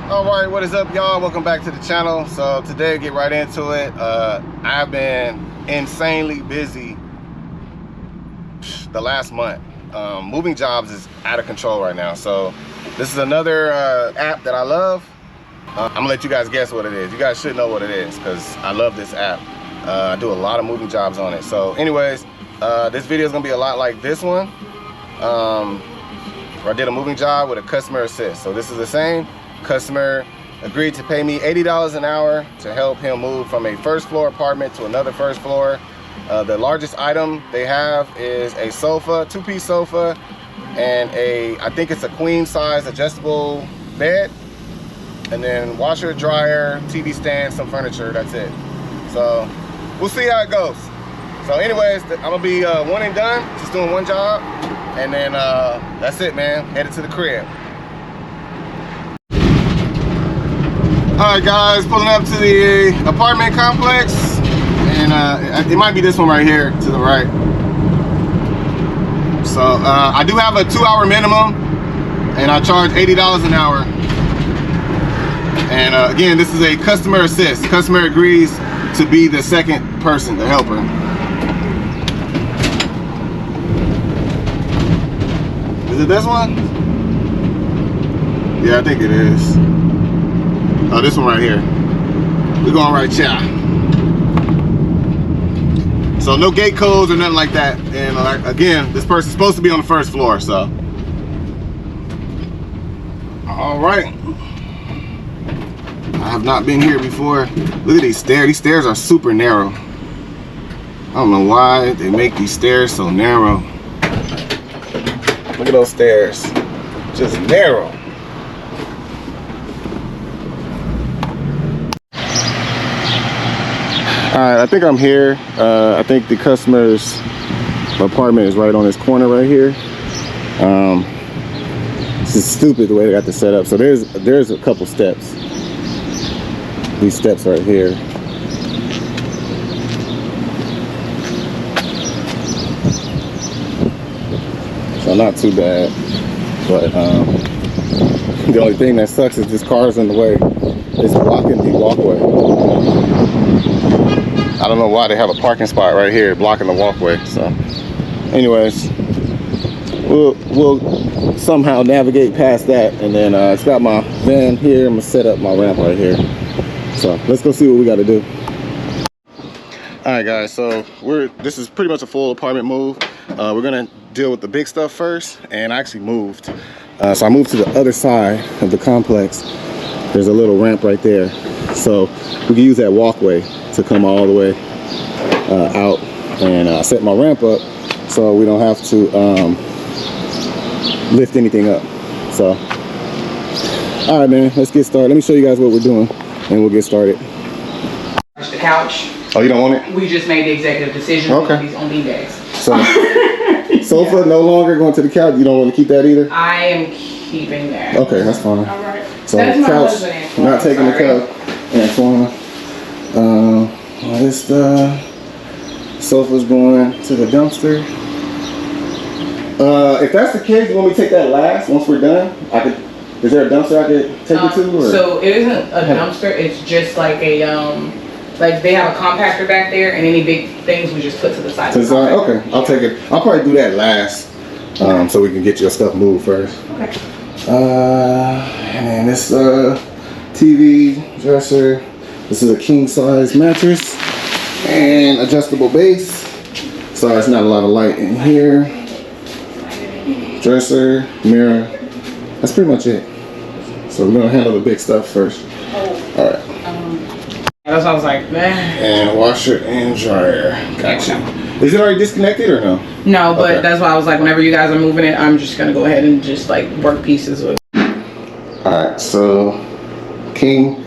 All right, what is up, y'all? Welcome back to the channel. So today, get right into it. I've been insanely busy the last month. Moving jobs is out of control right now. So this is another app that I love. I'm gonna let you guys guess what it is. You guys should know what it is because I love this app. I do a lot of moving jobs on it. So anyways, this video is gonna be a lot like this one. Where I did a moving job with a customer assist. So this is the same. Customer agreed to pay me $80 an hour to help him move from a first floor apartment to another first floor. The largest item they have is a sofa, two-piece sofa, and I think it's a queen size adjustable bed, and then washer, dryer, TV stand, some furniture. That's it. So we'll see how it goes. So anyways, I'm gonna be one and done, just doing one job, and then that's it, man. Headed to the crib. All right, guys, pulling up to the apartment complex, and it might be this one right here to the right. So I do have a 2-hour minimum, and I charge $80 an hour. And again, this is a customer assist. Customer agrees to be the second person, the helper. Is it this one? Yeah, I think it is. Oh, this one right here. We're going right here. So no gate codes or nothing like that. And again, this person's supposed to be on the first floor, so. All right. I have not been here before. Look at these stairs. These stairs are super narrow. I don't know why they make these stairs so narrow. Look at those stairs. Just narrow. All right, I think I'm here. I think the customer's apartment is right on this corner right here. This is stupid the way they got this set up. So there's a couple steps. These steps right here. So not too bad, but the only thing that sucks is this car's in the way. It's blocking the walkway. I don't know why they have a parking spot right here blocking the walkway. So anyways, we'll somehow navigate past that, and then it's got my van here. I'm gonna set up my ramp right here. So let's go see what we got to do. All right, guys, so this is pretty much a full apartment move. We're gonna deal with the big stuff first, and I actually moved. So I moved to the other side of the complex. There's a little ramp right there, so we can use that walkway to come all the way out, and set my ramp up so we don't have to lift anything up. So all right, man, let's get started. Let me show you guys what we're doing, and we'll get started. The couch. Oh, you don't want it? We just made the executive decision on these on beanbags. So sofa no longer going to the couch. You don't want to keep that either? I am keeping that. Okay, that's fine. All right. So the couch, not taking the couch. Antoine. This sofa's going to the dumpster. If that's the case, you want me to take that last once we're done? Is there a dumpster I could take it to? Or? So it isn't a dumpster. It's just like a like they have a compactor back there, and any big things we just put to the side. To the side? Okay, I'll take it. I'll probably do that last, so we can get your stuff moved first. Okay. And then this TV dresser. This is a king size mattress and adjustable base. Sorry, it's not a lot of light in here. Dresser, mirror. That's pretty much it. So we're gonna handle the big stuff first. All right. That's why I was like, man. And washer and dryer. Gotcha. Is it already disconnected or no? No, but that's why I was like, whenever you guys are moving it, I'm just gonna go ahead and just like work pieces with. All right. So king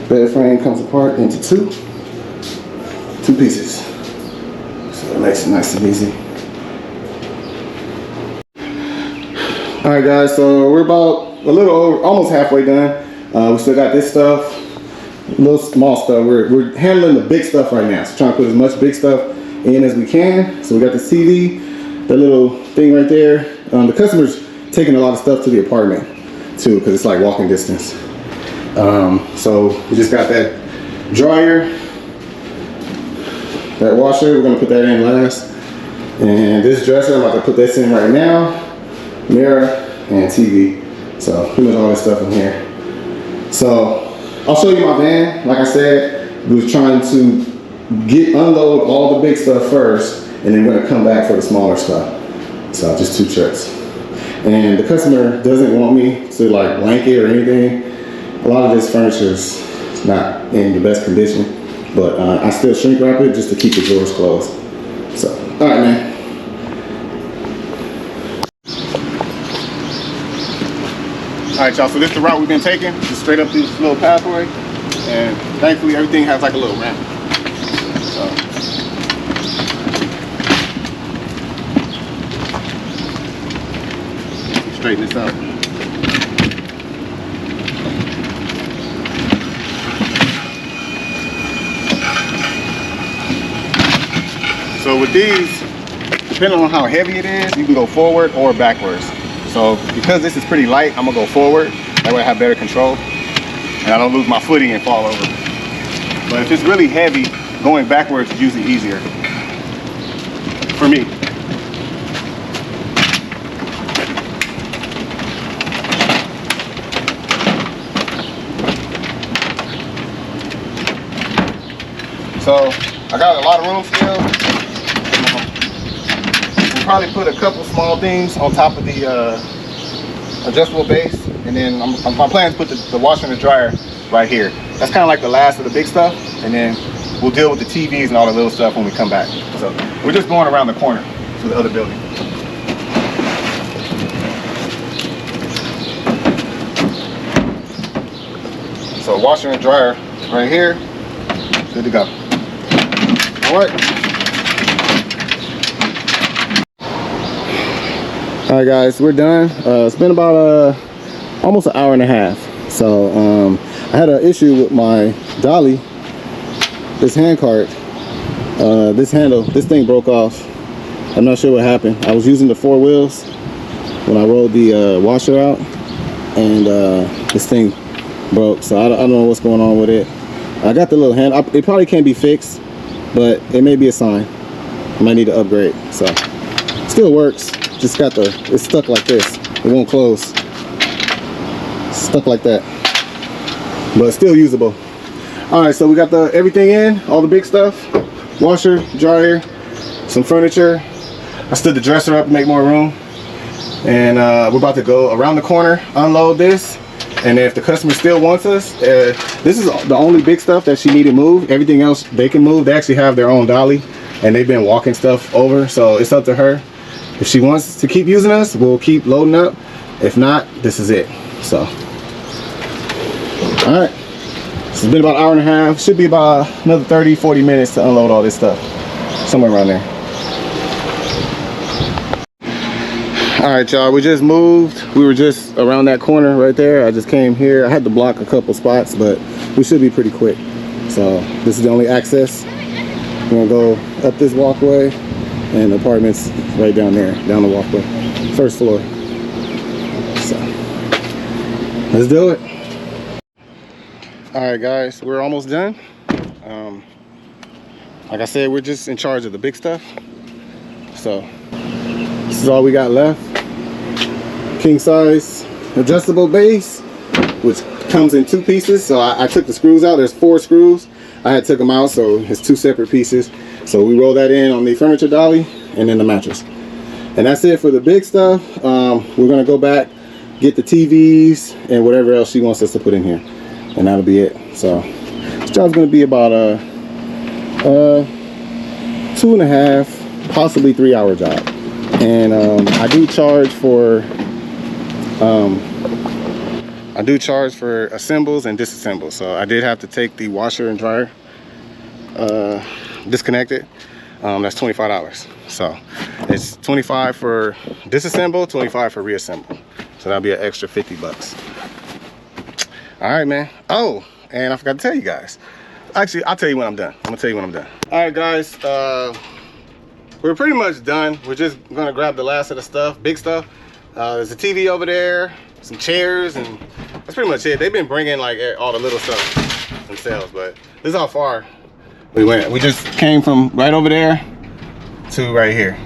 bed frame comes apart into two pieces. So it makes it nice and easy. All right, guys, so we're about a little over, almost halfway done. We still got this stuff, little small stuff. We're handling the big stuff right now. So trying to put as much big stuff in as we can. So we got this TV, that little thing right there. The customer's taking a lot of stuff to the apartment too, because it's like walking distance. So we just got that dryer, that washer, we're gonna put that in last. And this dresser, I'm about to put this in right now. Mirror and TV. So pretty much all this stuff in here. So I'll show you my van. Like I said, we was trying to unload all the big stuff first, and then we're gonna come back for the smaller stuff. So just 2 trips. And the customer doesn't want me to like blank it or anything. A lot of this furniture is not in the best condition, but I still shrink wrap it just to keep the drawers closed. So, all right, man. All right, y'all, so this is the route we've been taking, just straight up through this little pathway, and thankfully everything has like a little ramp. So. Straighten this out. So with these, depending on how heavy it is, you can go forward or backwards. So because this is pretty light, I'm gonna go forward. That way I have better control and I don't lose my footing and fall over. But if it's really heavy, going backwards is usually easier for me. So I got a lot of room still. We'll probably put a couple small things on top of the adjustable base, and then my plan is to put the washer and the dryer right here. That's kind of like the last of the big stuff, and then we'll deal with the TVs and all the little stuff when we come back. So we're just going around the corner to the other building. So washer and dryer right here, good to go. All right. All right, guys, we're done. It's been about almost an hour and a half. So I had an issue with my dolly, this hand cart. This handle, this thing broke off. I'm not sure what happened. I was using the 4 wheels when I rolled the washer out, and this thing broke. So I don't know what's going on with it. I got the little hand. It probably can't be fixed, but it may be a sign. I might need to upgrade. So still works. Just got it's stuck like this. It won't close. Stuck like that, but still usable. All right, so we got everything in, all the big stuff, washer, dryer, some furniture. I stood the dresser up to make more room, and we're about to go around the corner, unload this, and if the customer still wants us, this is the only big stuff that she needed moved. Everything else they can move. They actually have their own dolly, and they've been walking stuff over, so it's up to her. If she wants to keep using us, we'll keep loading up. If not, this is it. So, all right. This has been about an hour and a half. Should be about another 30-40 minutes to unload all this stuff. Somewhere around there. All right, y'all, we just moved. We were just around that corner right there. I just came here. I had to block a couple spots, but we should be pretty quick. So this is the only access. We're gonna go up this walkway, and the apartment's right down there, down the walkway, first floor. So let's do it. All right, guys, we're almost done. Like I said, we're just in charge of the big stuff. So this is all we got left. King size adjustable base, which comes in 2 pieces. So I took the screws out. There's 4 screws. I had took them out, so it's 2 separate pieces. So we roll that in on the furniture dolly and then the mattress. And that's it for the big stuff. We're gonna go back, get the TVs and whatever else she wants us to put in here. And that'll be it. So this job's gonna be about a 2.5, possibly 3 hour job. And I do charge for assembles and disassembles. So I did have to take the washer and dryer, disconnect it. That's $25. So it's $25 for disassemble, $25 for reassemble. So that'll be an extra 50 bucks. All right, man. Oh, and I forgot to tell you guys. Actually, I'll tell you when I'm done. I'm gonna tell you when I'm done. All right, guys. We're pretty much done. We're just gonna grab the last of the stuff, big stuff. There's a TV over there, some chairs, and that's pretty much it. They've been bringing like all the little stuff themselves, but this is how far we went. We just came from right over there to right here.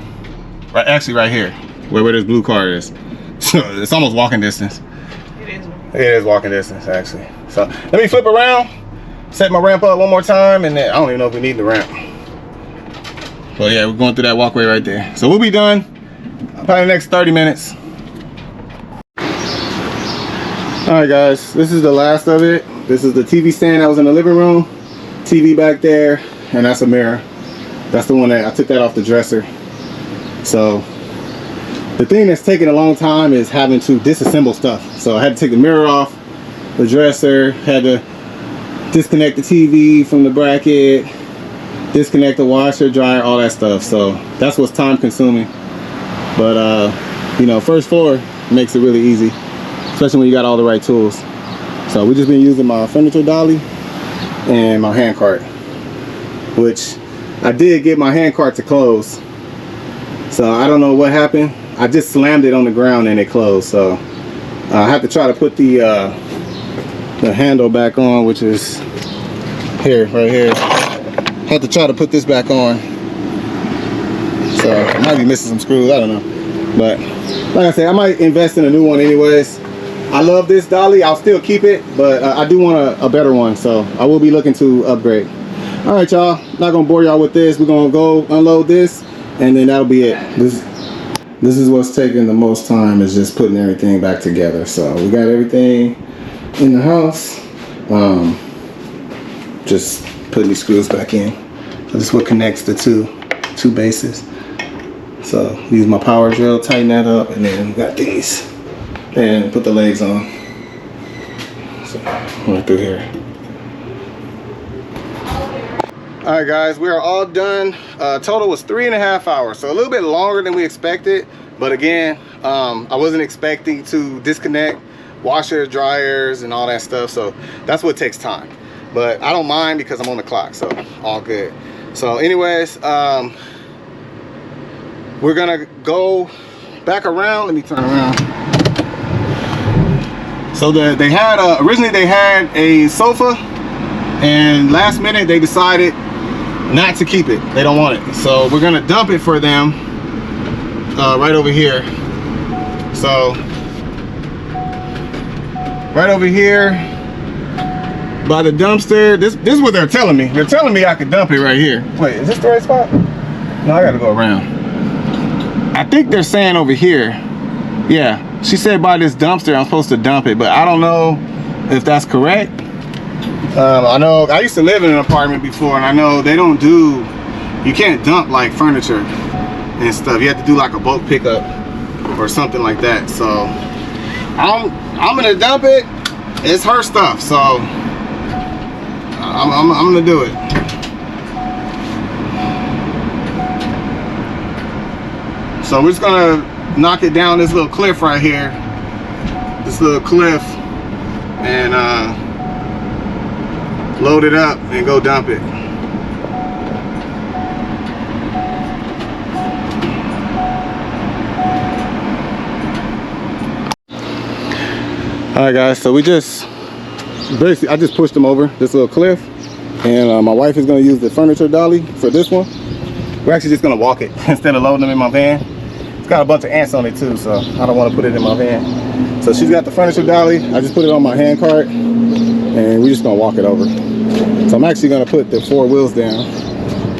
Right, actually right here, where this blue car is. So it's almost walking distance. It is walking distance, actually. So let me flip around, set my ramp up one more time, and then I don't even know if we need the ramp. But yeah, we're going through that walkway right there. So we'll be done probably the next 30 minutes. All right, guys, this is the last of it. This is the TV stand that was in the living room. TV back there, and that's a mirror. That's the one that I took that off the dresser. So the thing that's taking a long time is having to disassemble stuff. So I had to take the mirror off the dresser, had to disconnect the TV from the bracket, disconnect the washer, dryer, all that stuff. So that's what's time consuming. But you know, first floor makes it really easy, especially when you got all the right tools. So we just been using my furniture dolly and my hand cart, which I did get my hand cart to close. So I don't know what happened. I just slammed it on the ground and it closed. So I have to try to put the handle back on, which is here, right here. I have to try to put this back on. So I might be missing some screws, I don't know. But like I said, I might invest in a new one anyways. I love this dolly, I'll still keep it, but I do want a better one, so I will be looking to upgrade. All right, y'all, not gonna bore y'all with this. We're gonna go unload this, and then that'll be it. This is what's taking the most time, is just putting everything back together. So we got everything in the house. Just putting these screws back in. So this is what connects the two bases. So use my power drill, tighten that up, and then we got these. And put the legs on. So right through here. All right, guys, we are all done. Total was 3.5 hours, so a little bit longer than we expected. But again, I wasn't expecting to disconnect washers, dryers, and all that stuff. So that's what takes time. But I don't mind because I'm on the clock, so all good. So anyways, we're gonna go back around. Let me turn around. So they had originally they had a sofa, and last minute they decided not to keep it. They don't want it. So we're gonna dump it for them right over here. So right over here by the dumpster. This is what they're telling me. They're telling me I could dump it right here. Wait, is this the right spot? No, I gotta go around. I think they're saying over here. Yeah, she said by this dumpster I'm supposed to dump it, but I don't know if that's correct. I know I used to live in an apartment before, and I know they don't do, you can't dump like furniture and stuff. You have to do like a bulk pickup or something like that. So I'm gonna dump it. It's her stuff, so I'm gonna do it. So we're just gonna knock it down this little cliff right here, this little cliff, and load it up and go dump it. All right, guys, so we just basically, I just pushed them over this little cliff, and my wife is going to use the furniture dolly for this one. We're actually just going to walk it instead of loading them in my van. It's got a bunch of ants on it too, so I don't want to put it in my van. So she's got the furniture dolly. I just put it on my hand cart, and we're just gonna walk it over. So I'm actually gonna put the 4 wheels down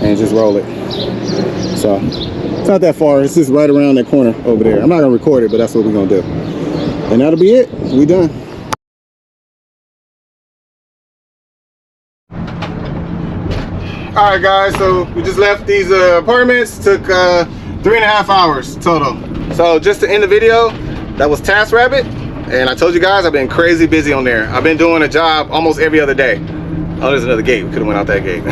and just roll it. So it's not that far. It's just right around that corner over there. I'm not gonna record it, but that's what we're gonna do. And that'll be it. We done. All right, guys. So we just left these apartments. Took 3.5 hours total. So just to end the video, that was Taskrabbit, and I told you guys I've been crazy busy on there. I've been doing a job almost every other day. Oh, there's another gate. We could have went out that gate.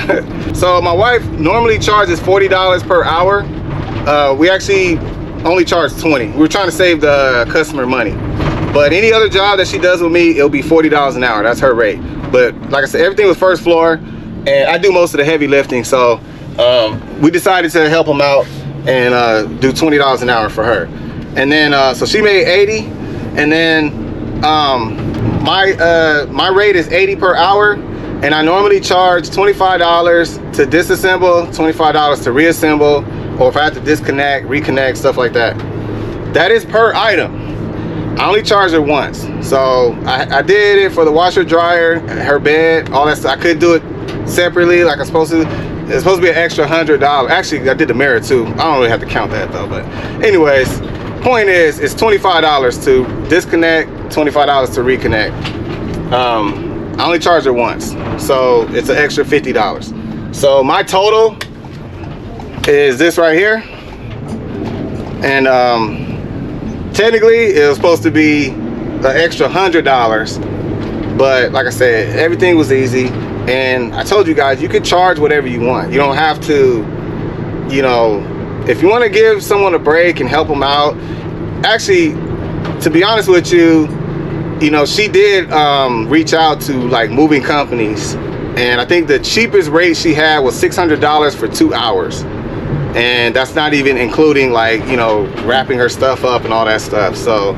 So my wife normally charges $40 per hour. We actually only charge 20. We're trying to save the customer money. But any other job that she does with me, it'll be $40 an hour. That's her rate. But like I said, everything was first floor, and I do most of the heavy lifting. So we decided to help them out and do $20 an hour for her. And then so she made 80, and then my rate is 80 per hour, and I normally charge $25 to disassemble, $25 to reassemble, or if I have to disconnect, reconnect, stuff like that. That is per item. I only charged her once. So I did it for the washer, dryer, her bed, all that stuff. I couldn't do it separately like I'm supposed to. It's supposed to be an extra $100. Actually, I did the mirror too. I don't really have to count that though. But anyways, point is, it's $25 to disconnect, $25 to reconnect. I only charged her once, so it's an extra $50. So my total is this right here, and technically it was supposed to be an extra $100, but like I said, everything was easy. And I told you guys, you could charge whatever you want. You don't have to, you know, if you want to give someone a break and help them out. Actually, to be honest with you, you know, she did reach out to like moving companies, and I think the cheapest rate she had was $600 for 2 hours. And that's not even including like, you know, wrapping her stuff up and all that stuff. So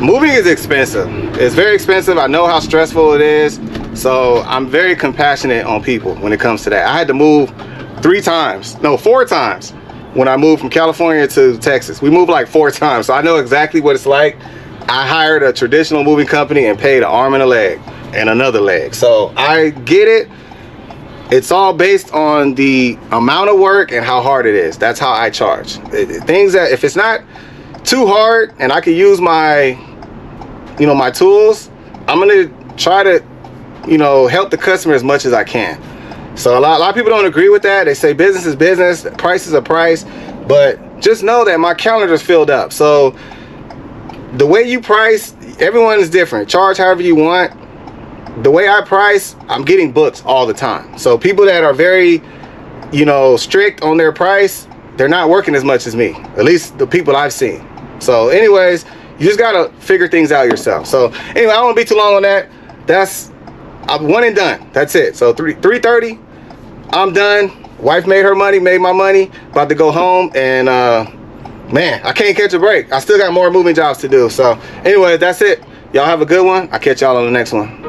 moving is expensive. It's very expensive. I know how stressful it is. So I'm very compassionate on people when it comes to that. I had to move 4 times when I moved from California to Texas. We moved like 4 times. So I know exactly what it's like. I hired a traditional moving company and paid an arm and a leg and another leg. So I get it. It's all based on the amount of work and how hard it is. That's how I charge. Things that, if it's not too hard and I can use my, you know, my tools, I'm gonna try to, you know, help the customer as much as I can. So a lot of people don't agree with that. They say business is business, price is a price, but just know that my calendar's filled up. So the way you price, everyone is different. Charge however you want. The way I price, I'm getting booked all the time. So people that are very, you know, strict on their price, they're not working as much as me, at least the people I've seen. So anyways, you just gotta figure things out yourself. So anyway, I don't wanna be too long on that. That's one and done. That's it. So 3:30, I'm done. Wife made her money, made my money. About to go home, and man, I can't catch a break. I still got more moving jobs to do. So anyway, that's it. Y'all have a good one. I'll catch y'all on the next one.